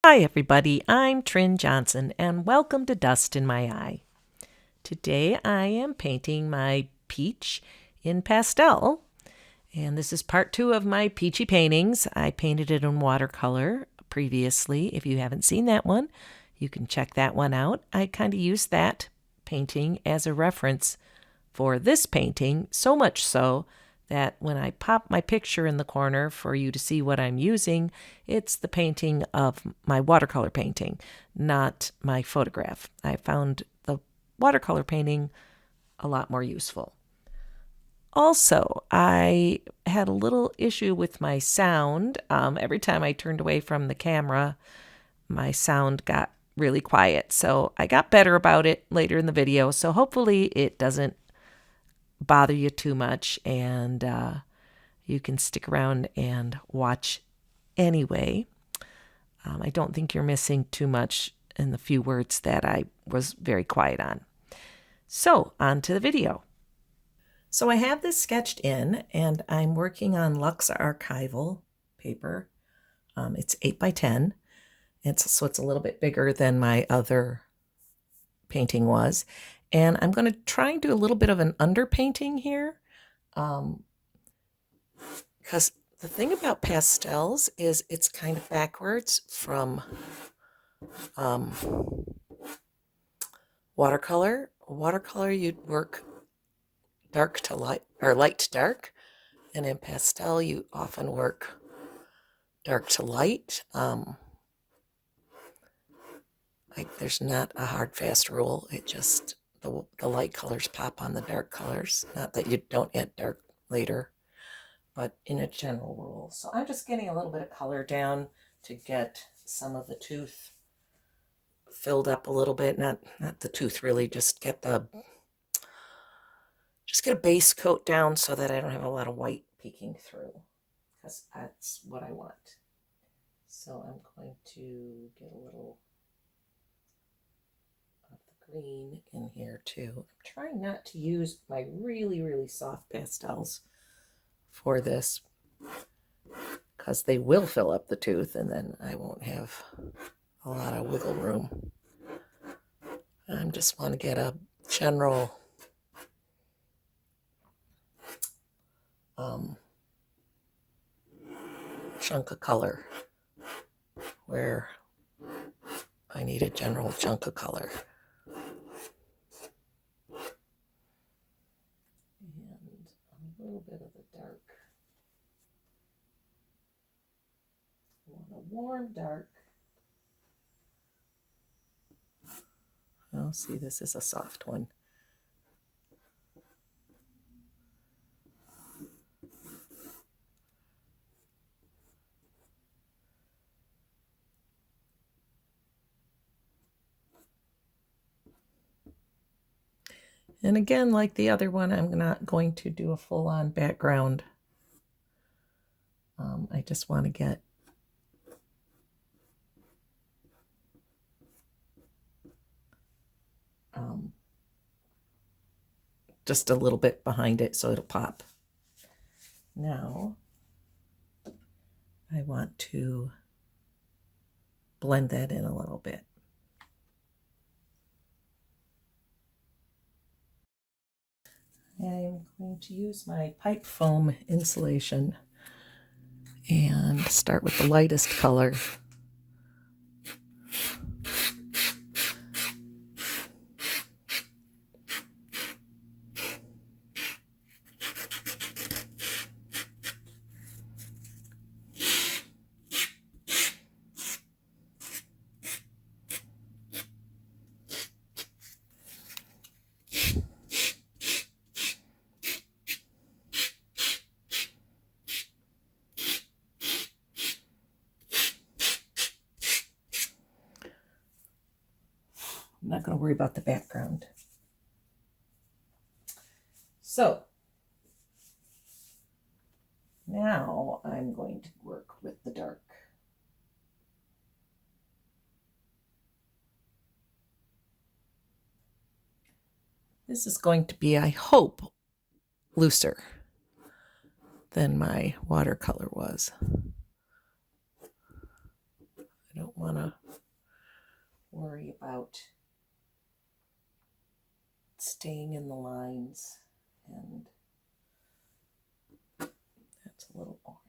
Hi everybody, I'm Trin Johnson and welcome to Dust in My Eye. Today I am painting my peach in pastel, and this is part 2 of my peachy paintings. I painted it in watercolor previously. If you haven't seen that one, you can check that one out. I kind of used that painting as a reference for this painting, so much so that when I pop my picture in the corner for you to see what I'm using, it's the painting of my watercolor painting, not my photograph. I found the watercolor painting a lot more useful. Also, I had a little issue with my sound. Every time I turned away from the camera, my sound got really quiet. So I got better about it later in the video. So hopefully it doesn't bother you too much, and you can stick around and watch anyway. I don't think you're missing too much in the few words that I was very quiet on. So on to the video. So I have this sketched in, and I'm working on Luxe Archival paper. It's 8 by 10. So it's a little bit bigger than my other painting was. And I'm going to try and do a little bit of an underpainting here. Because the thing about pastels is it's kind of backwards from watercolor. Watercolor, you'd work dark to light, or light to dark. And in pastel, you often work dark to light. There's not a hard, fast rule. It just, the light colors pop on the dark colors. Not that you don't add dark later, but in a general rule. So I'm just getting a little bit of color down to get some of the tooth filled up a little bit. Not the tooth really, just get a base coat down so that I don't have a lot of white peeking through, because that's what I want. So I'm going to get a little of the green in here too. I'm trying not to use my really, really soft pastels for this, because they will fill up the tooth and then I won't have a lot of wiggle room. I just want to get a general chunk of color where I need a general chunk of color. And a little bit of the dark. I want a warm dark. Oh, see, this is a soft one. And again, like the other one, I'm not going to do a full-on background. I just want to get just a little bit behind it so it'll pop. Now, I want to blend that in a little bit. I'm going to use my pipe foam insulation and start with the lightest color. I'm not going to worry about the background. So now I'm going to work with the dark. This is going to be, I hope, looser than my watercolor was. I don't want want to worry about staying in the lines. And that's a little orange.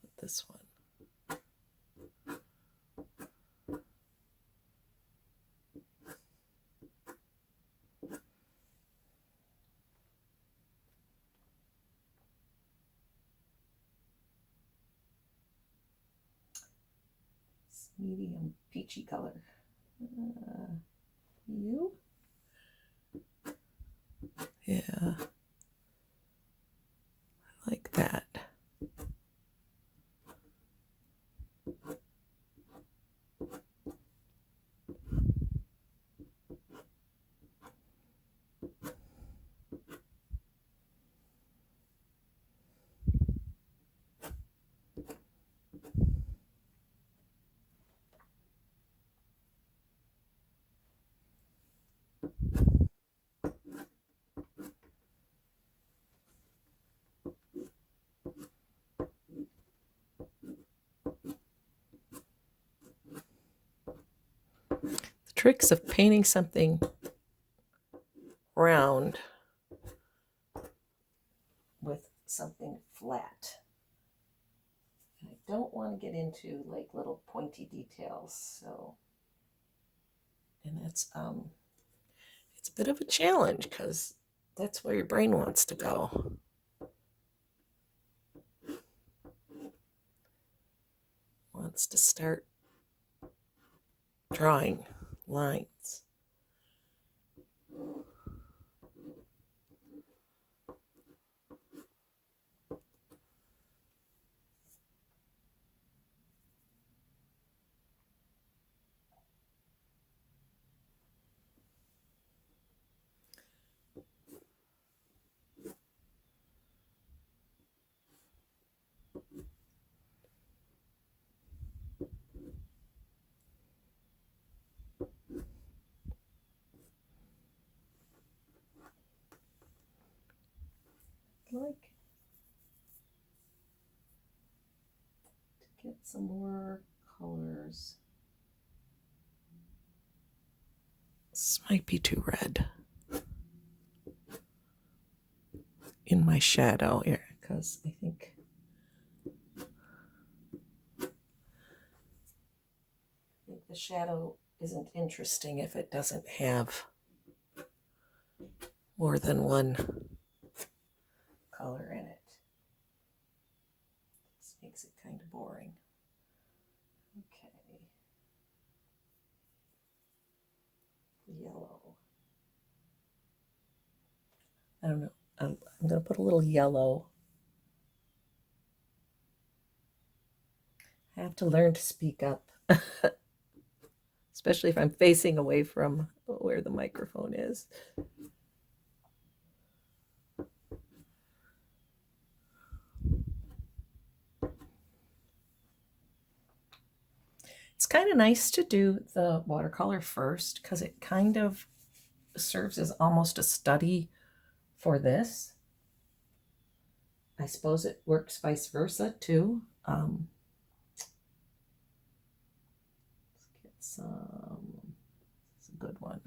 Put this one. Medium peachy color. You? Yeah, I like that. Tricks of painting something round with something flat. And I don't want to get into like little pointy details, so, and that's it's a bit of a challenge because that's where your brain wants to go. Wants to start drawing lines. Like to get some more colors. This might be too red in my shadow here because I think the shadow isn't interesting if it doesn't have more than one color in it. This makes it kind of boring. Okay. Yellow. I don't know. I'm going to put a little yellow. I have to learn to speak up, especially if I'm facing away from where the microphone is. It's kind of nice to do the watercolor first because it kind of serves as almost a study for this. I suppose it works vice versa too. Let's get some. It's a good one.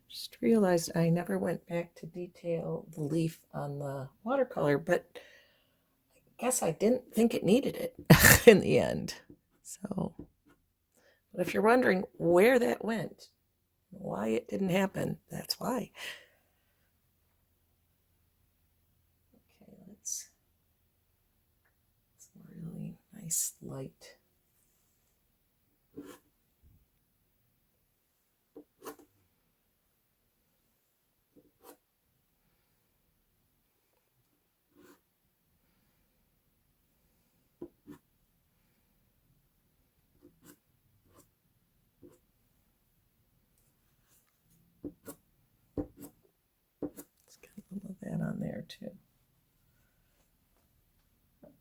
Just realized I never went back to detail the leaf on the watercolor, but I guess I didn't think it needed it in the end. So But if you're wondering where that went, why it didn't happen, that's why. Okay, let's really nice light. Let's get a little of that on there too.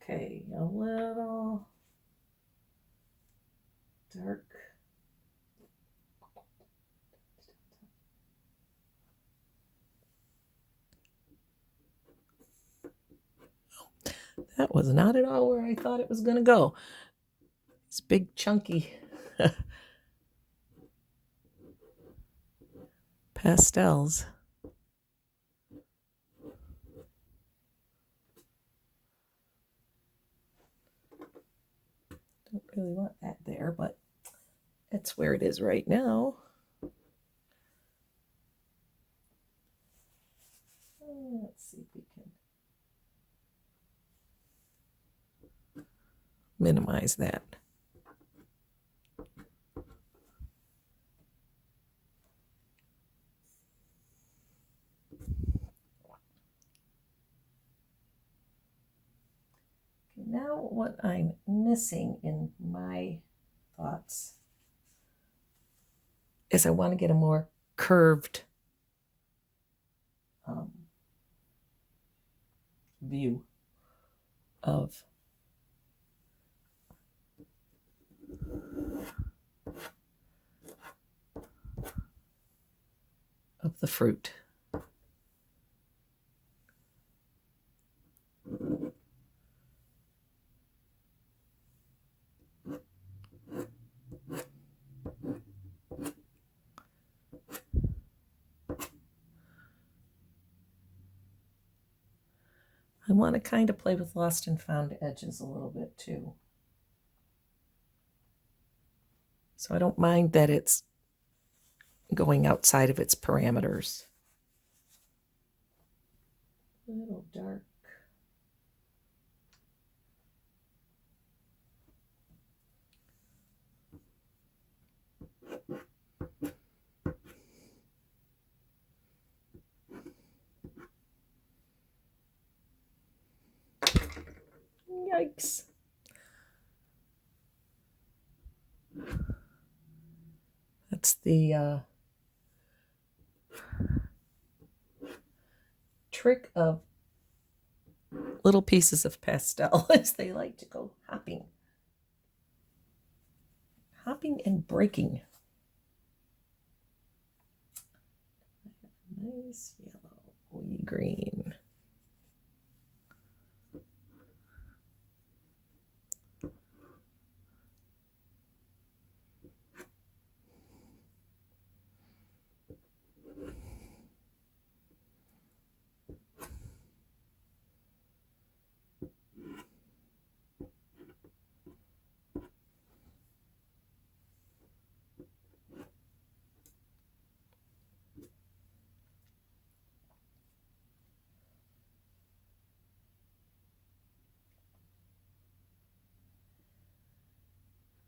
Okay, a little dark. That was not at all where I thought it was going to go. It's big, chunky pastels. Don't really want that there, but that's where it is right now. Let's see if we can minimize that. Okay, now what I'm missing in my thoughts is I want to get a more curved view of the fruit. I want to kind of play with lost and found edges a little bit too. So I don't mind that it's going outside of its parameters. A little dark. Yikes. That's the trick of little pieces of pastel is they like to go hopping. Hopping and breaking. Nice yellow, wee green.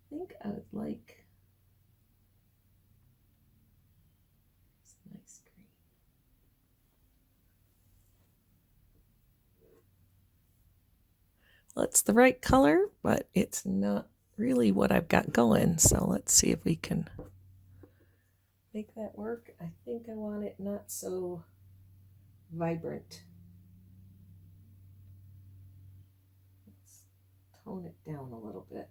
I think I would like this nice green. Well, it's the right color, but it's not really what I've got going. So let's see if we can make that work. I think I want it not so vibrant. Let's tone it down a little bit.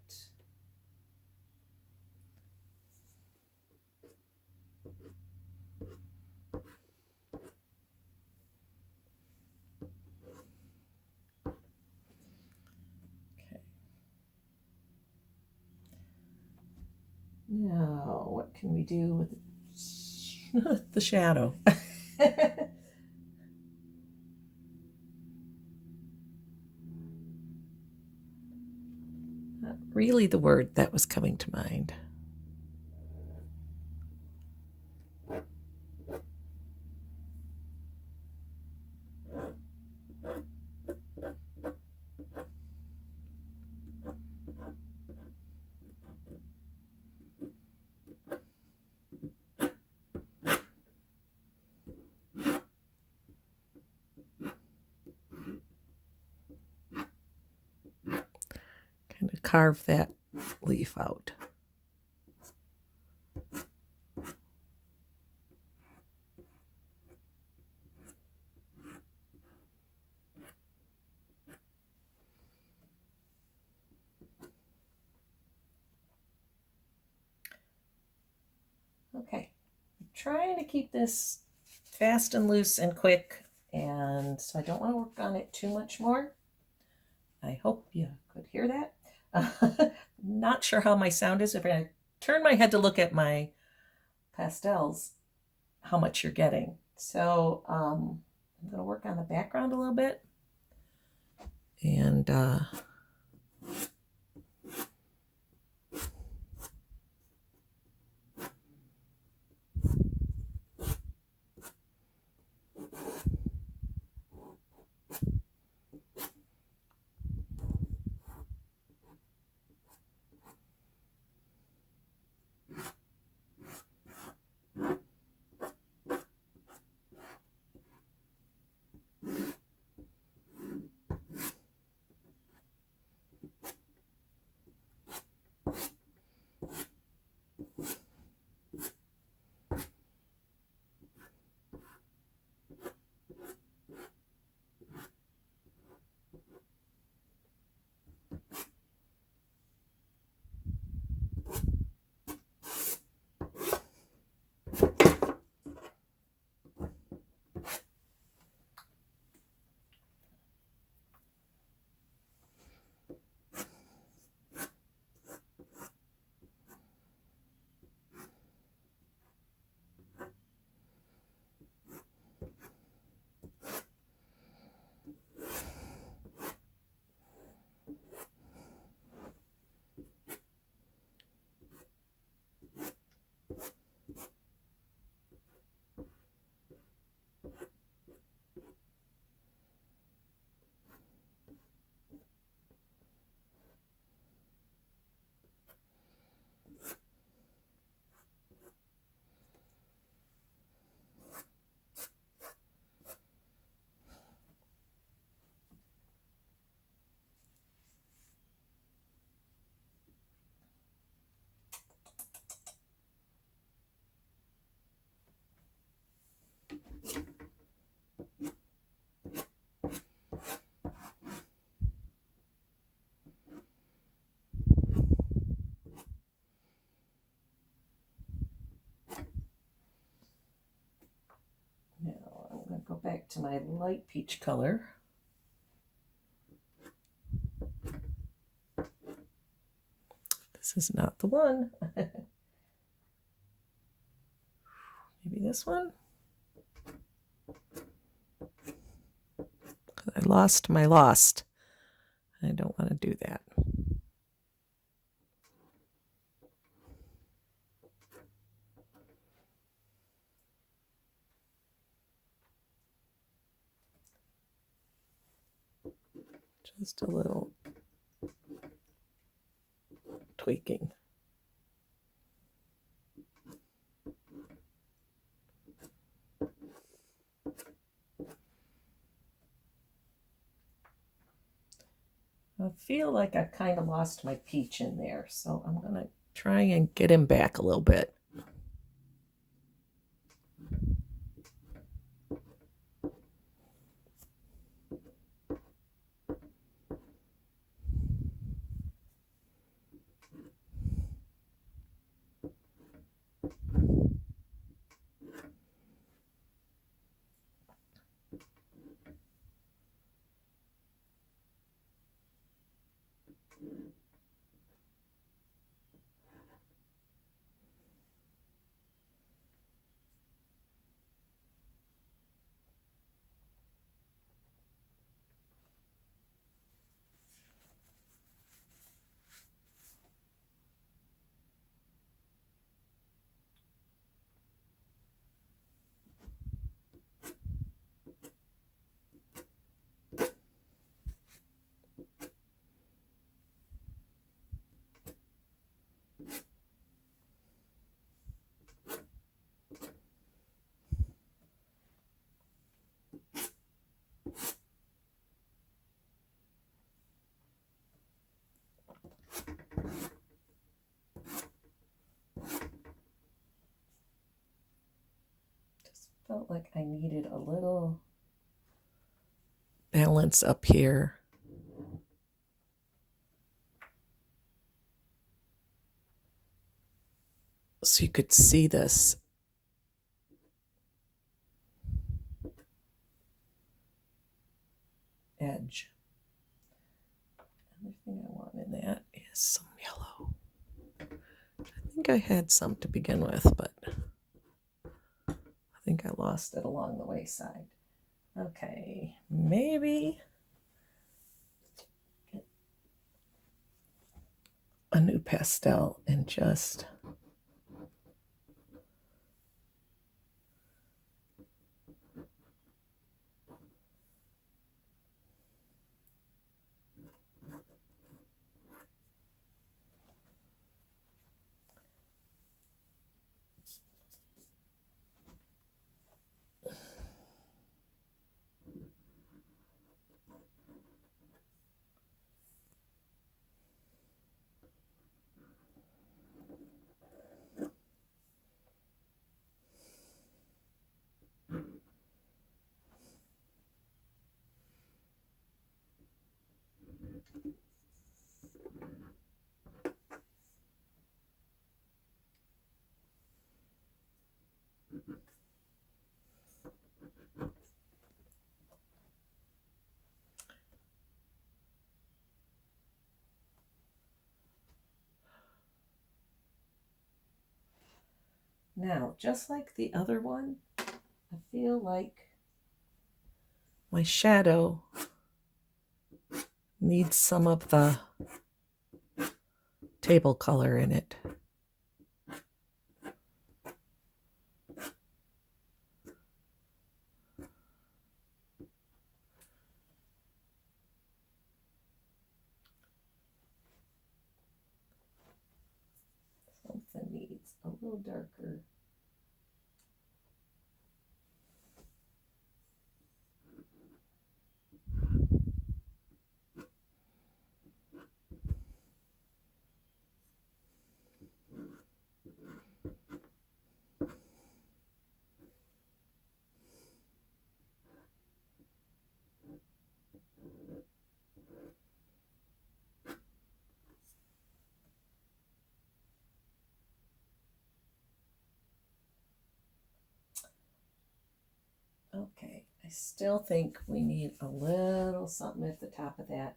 Now, what can we do with the shadow? Not really the word that was coming to mind. carve that leaf out. Okay, I'm trying to keep this fast and loose and quick, and so I don't want to work on it too much more. I hope you could hear that. Not sure how my sound is. If I turn my head to look at my pastels, how much you're getting. So I'm going to work on the background a little bit. And now I'm going to go back to my light peach color. This is not the one. Maybe this one? I lost my lost. I don't want to do that. Just a little tweaking. I feel like I kind of lost my peach in there, so I'm going to try and get him back a little bit. Felt like I needed a little balance up here. So you could see this edge. Another thing I want in that is some yellow. I think I had some to begin with, but I think I lost it along the wayside. Okay, maybe get a new pastel and just now, just like the other one, I feel like my shadow needs some of the table color in it. Something needs a little darker. Okay, I still think we need a little something at the top of that.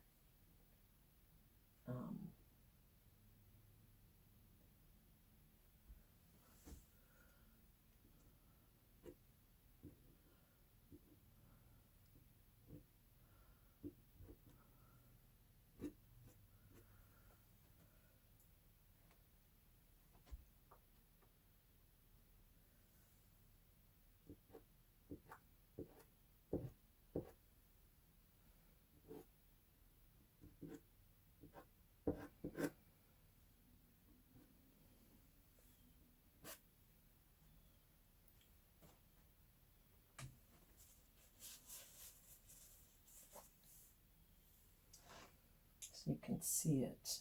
So you can see it.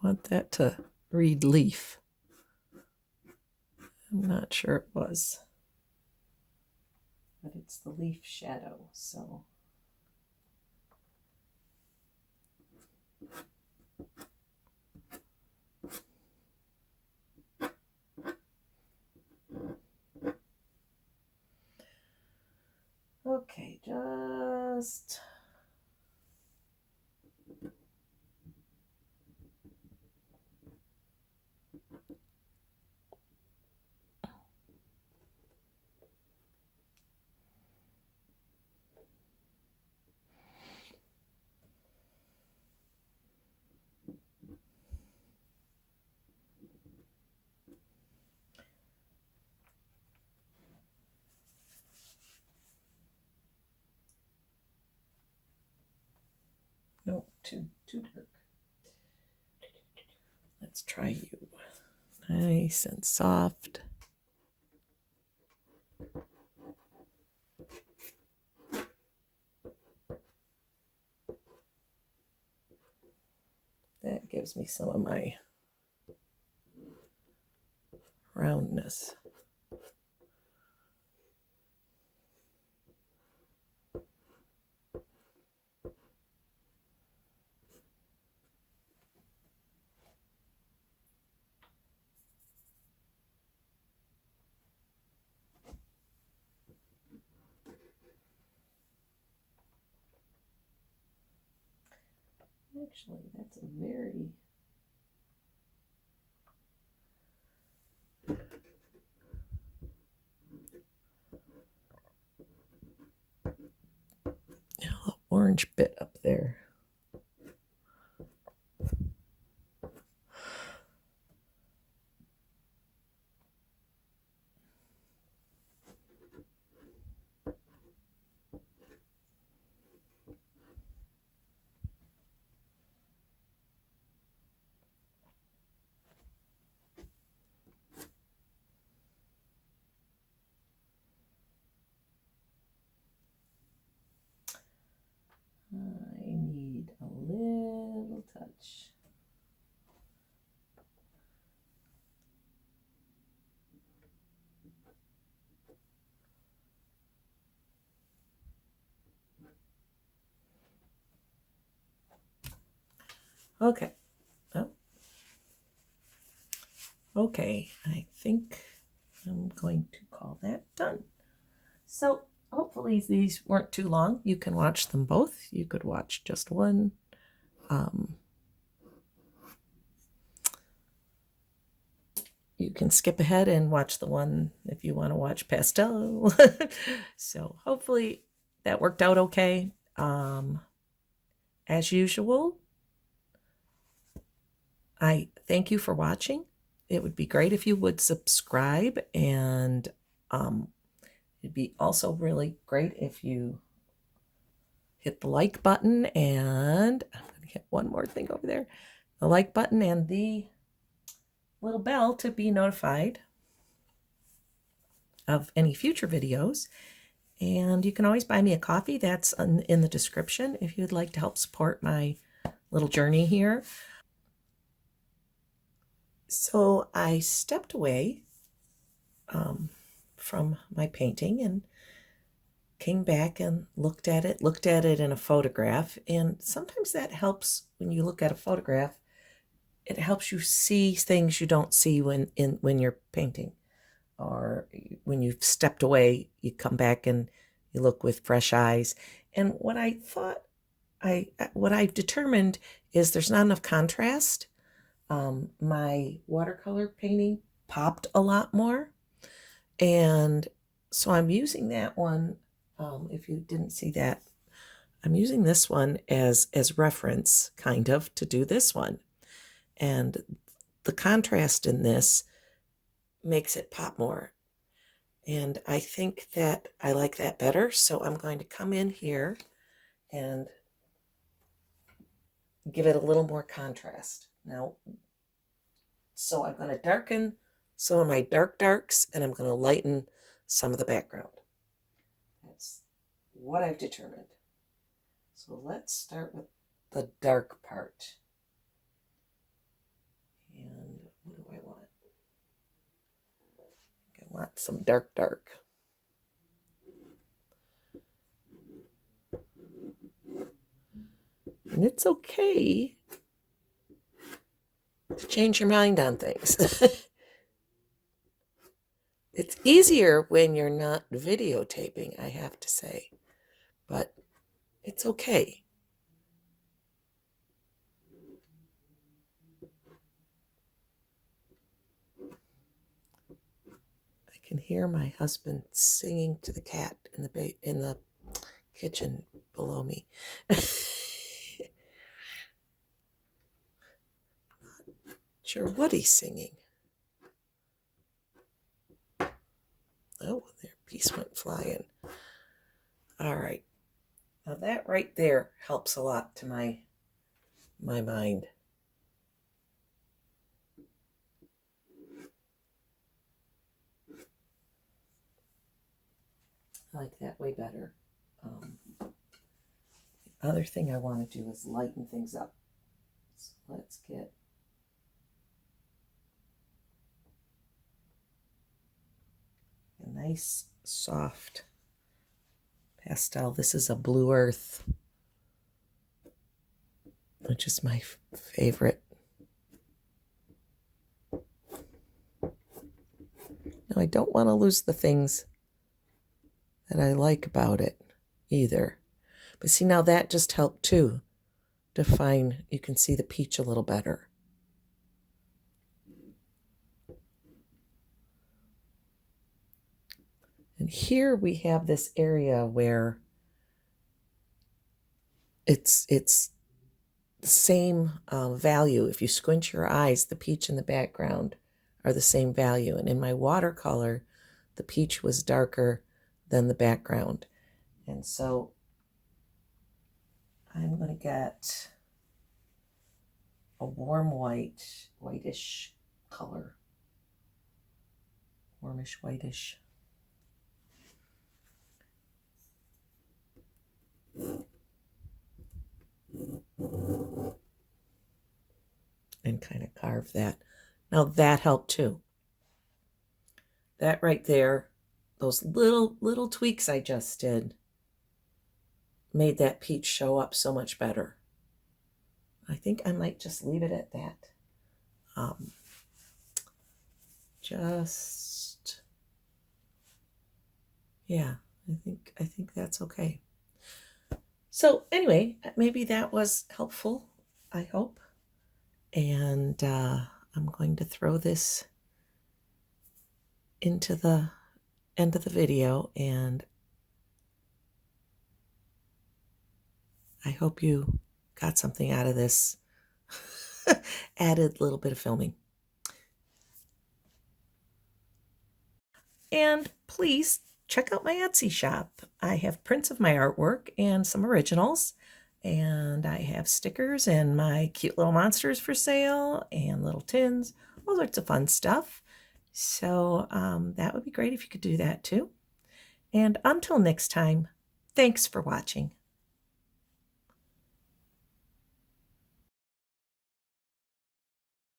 want that to read leaf. I'm not sure it was. But it's the leaf shadow, so. Okay, just. No, too dark. Let's try you. Nice and soft. That gives me some of my roundness. Actually, that's a very little orange bit up there. I need a little touch. Okay. Oh. Okay, I think I'm going to call that done. So hopefully these weren't too long. You can watch them both. You could watch just one. You can skip ahead and watch the one if you want to watch pastel. So hopefully that worked out okay. As usual, I thank you for watching. It would be great if you would subscribe, and it'd be also really great if you hit the like button, and I'm going to hit one more thing over there. The like button and the little bell to be notified of any future videos. And you can always buy me a coffee. That's in the description if you'd like to help support my little journey here. So I stepped away from my painting and came back and looked at it in a photograph. And sometimes that helps when you look at a photograph. It helps you see things you don't see when you're painting, or when you've stepped away, you come back and you look with fresh eyes. And what I've determined is there's not enough contrast. My watercolor painting popped a lot more, and so I'm using that one. If you didn't see that, I'm using this one as reference, kind of, to do this one. And the contrast in this makes it pop more. And I think that I like that better. So I'm going to come in here and give it a little more contrast. Now, so I'm going to darken some of my darks, and I'm going to lighten some of the background. That's what I've determined. So let's start with the dark part. want some dark, dark. And it's okay to change your mind on things. It's easier when you're not videotaping, I have to say, but it's okay. I can hear my husband singing to the cat in the kitchen below me. Not sure what he's singing. Oh, their piece went flying. All right. Now that right there helps a lot to my mind. I like that way better. The other thing I want to do is lighten things up. So let's get a nice soft pastel. This is a Blue Earth, which is my favorite. Now I don't want to lose the things that I like about it either. But see, now that just helped too, define, you can see the peach a little better. And here we have this area where it's the same value. If you squint your eyes, the peach in the background are the same value. And in my watercolor, the peach was darker than the background. And so I'm going to get a warm whitish color. Warmish, whitish. And kind of carve that. Now that helped too. That right there, those little tweaks I just did made that peach show up so much better. I think I might just leave it at that. Yeah, I think that's okay. So anyway, maybe that was helpful, I hope. And I'm going to throw this into the end of the video, and I hope you got something out of this added little bit of filming. And please check out my Etsy shop. I have prints of my artwork and some originals, and I have stickers and my cute little monsters for sale and little tins, all sorts of fun stuff. So that would be great if you could do that too. And until next time, thanks for watching.